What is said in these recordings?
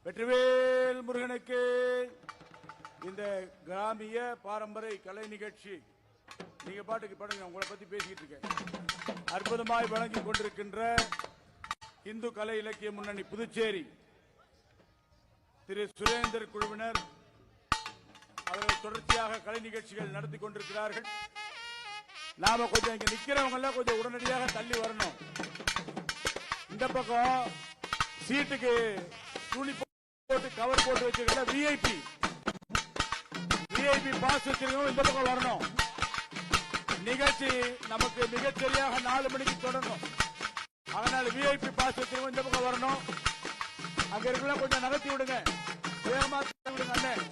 வெற்றிவேல் முருகனுக்கு. இந்த கிராமிய பாரம்பரிய கலை நிகழ்ச்சி நீங்க பாட்டுக்கு பாடுங்க, உங்களை பத்தி பேசிக்கிட்டு இருக்கேன். அற்புதமாய் வழங்கி கொண்டிருக்கின்ற இந்து கலை இலக்கிய முன்னணி புதுச்சேரி திரு சுரேந்தர் குழுவினர் அவர்கள் தொடர்ச்சியாக கலை நிகழ்ச்சிகள் நடத்தி கொண்டிருக்கிறார்கள். நாம கொஞ்சம் இங்க நிக்கிறவங்க எல்லாம் கொஞ்சம் உடனடியாக தள்ளி வரணும். இந்த பக்கம் சீட்டுக்கு துணி போட்டு கவர் போட்டு வச்சிருக்க விஐபி பாஸ் வச்சிருக்கோம், இந்த பக்கம் வரணும். நிகழ்ச்சி நமக்கு மிகச்சரியாக 4 மணிக்கு தொடங்கும். அதனால விஐபி பாஸ் வச்சிருக்கோம், இந்த பக்கம் வரணும். அங்க இருக்கலாம் கொஞ்சம் நகர்த்தி விடுங்க, வேகமா விடுங்க அண்ணன்.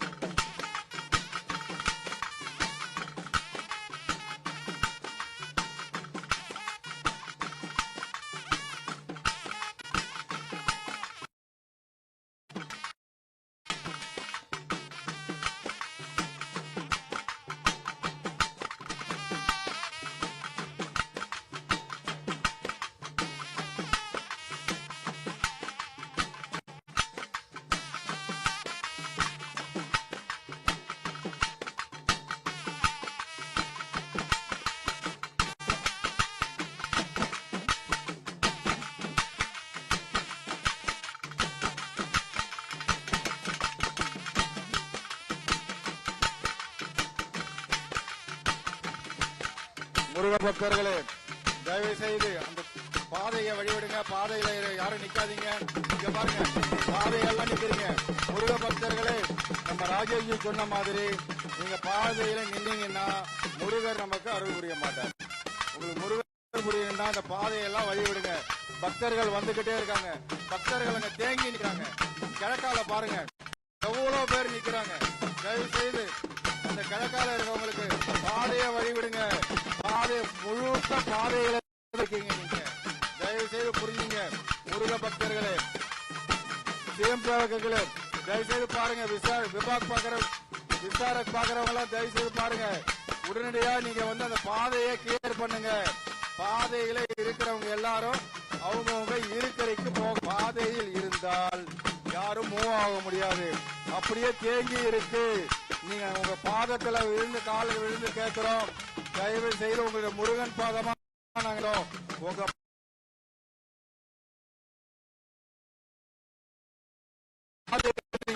முருக பக்தர்களே, தயவு செய்து அந்த பாதையை வழிவிடுங்க. பாதையில யாரும் நிக்காதீங்க. இங்க பாருங்க, பாதையெல்லாம் நிக்கிறீங்க. முருக பக்தர்களே, நம்ம ராஜேஷ்ஜி சொன்ன மாதிரி நீங்க பாதையில நின்னீங்கன்னா முருகர் நமக்கு அருள் புரிய மாட்டார். உங்களுக்கு முருகர் புரியணும்னா அந்த பாதையெல்லாம் வழிவிடுங்க. பக்தர்கள் வந்துகிட்டே இருக்காங்க. பக்தர்கள் அங்க தேங்கி நிக்கிறாங்க. கிழக்கால பாருங்க, எவ்வளவு பேர் நிக்கிறாங்க. தயவு செய்து அந்த கிழக்கால இருக்கவங்களுக்கு பாதையை வழிவிடுங்க. பாதை முழுக்க பாதையில இருக்கீங்க. நீங்க தயவு செய்து புரிஞ்சுங்க. முருக பக்தர்களே, சிஎம் சேவகர்களே, தயவுசெய்து பாருங்க. விசாரக் பாக்குறவங்க எல்லாம் தயவுசெய்து பாருங்க. உடனடியா நீங்க வந்து அந்த பாதையை கிளியர் பண்ணுங்க. பாதையில இருக்கிறவங்க எல்லாரும் அவங்கவுங்க இருக்கறைக்கு போக. பாதையில் இருந்தால் யாரும் மூவ் ஆக முடியாது. அப்படியே தேங்கி இருக்கு. நீங்க உங்க பாதத்துல விழுந்து காலில் விழுந்து கேட்கிறோம், தயவு செய்து உங்களுடைய முருகன் பாதமா நாங்களும் உங்க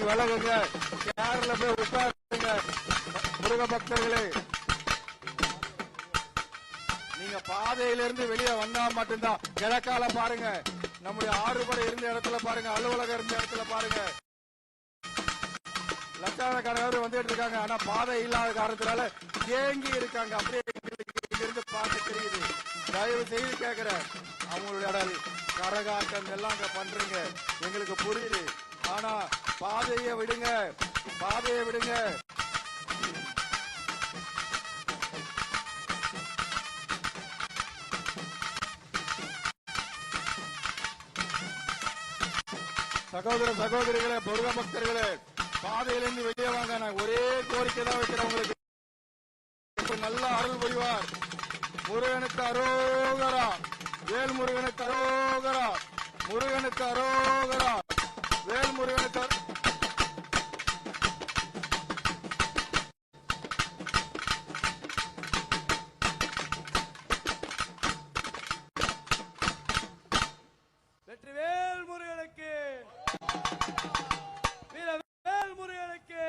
விலகுங்க, கேரள போய் உட்காருங்க. முருக பக்தர்களே, நீங்க பாதையிலிருந்து வெளியே வந்தா மட்டும்தான். கிழக்கால பாருங்க, நம்முடைய ஆறுபடை இருந்த இடத்துல பாருங்க, அலுவலகம் இருந்த இடத்துல பாருங்க, லட்சக்கணக்கான வந்துட்டு இருக்காங்க. ஆனா பாதை இல்லாத காரணத்தினால தேங்கி இருக்காங்க. அப்படியே இங்கிருந்து பார்க்க தெரியுது. தயவு செய்து கேட்கிறேன், அவங்களுடைய கரகாட்டம் எல்லாம் அங்க பண்றீங்க, எங்களுக்கு புரியுது. ஆனா பாதையை விடுங்க, பாதையை விடுங்க. சகோதர சகோதரிகளே, முருக பக்தர்களே, பாதையிலிருந்து வெளியே வாங்க. நான் ஒரே கோரிக்கை தான் வைக்கிறேன் உங்களுக்கு. நல்ல அருள் புரிவார். முருகனுக்கு அரோகரா, வேல் முருகனுக்கு அரோகரா, முருகனுக்கு அரோகரா, வேல் முருகனுக்கு வெற்றிவேல் முருகனுக்கு, வீரவேல் முருகனுக்கு,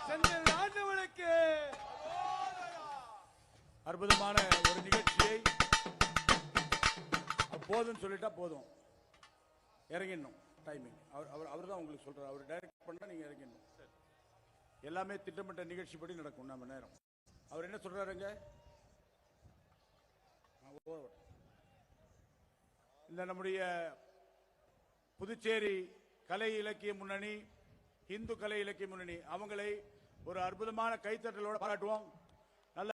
செந்தில் ஆண்டவனுக்கு. அற்புதமான ஒரு நிகழ்ச்சியை போதும் சொல்லிட்டா போதும், இறங்கிடணும். டைமிங் அவர் தான் உங்களுக்கு சொல்றாரு. அவர் டைரக்ட் பண்ணா நீங்க இறங்கிடணும். எல்லாமே திட்டமிட்ட நிகழ்ச்சிப்படி நடக்கும். நம்ம நேரம் அவர் என்ன சொல்றாருங்க, இந்த நம்முடைய புதுச்சேரி கலை இலக்கிய முன்னணி, இந்து கலை இலக்கிய முன்னணி, அவங்களை ஒரு அற்புதமான கைத்தட்டலோட பாராட்டுவோம்.